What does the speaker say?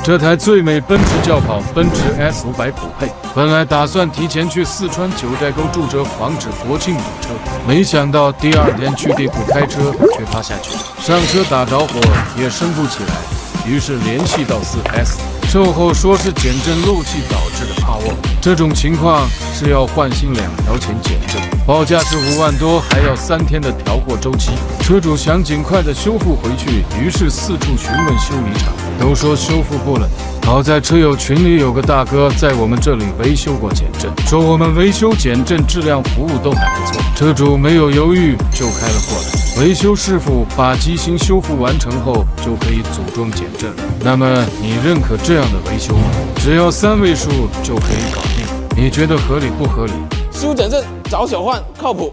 这台最美奔驰轿跑奔驰 S500普配，本来打算提前去四川九寨沟住着，防止国庆堵车，没想到第二天去地库开车却趴下去，上车打着火也升不起来，于是联系到 4S。 售后说是减震漏气导致的趴窝，这种情况是要换新2条前减震，报价是5万多，还要3天的调货周期。车主想尽快的修复回去，于是四处询问修理厂，都说修复不了。好在车友群里有个大哥在我们这里维修过减震，说我们维修减震质量服务都还不错，车主没有犹豫就开了过来。维修师傅把机芯修复完成后，就可以组装减震了。那么你认可这样的维修吗？只要3位数就可以搞定，你觉得合理不合理？修减震找小焕靠谱。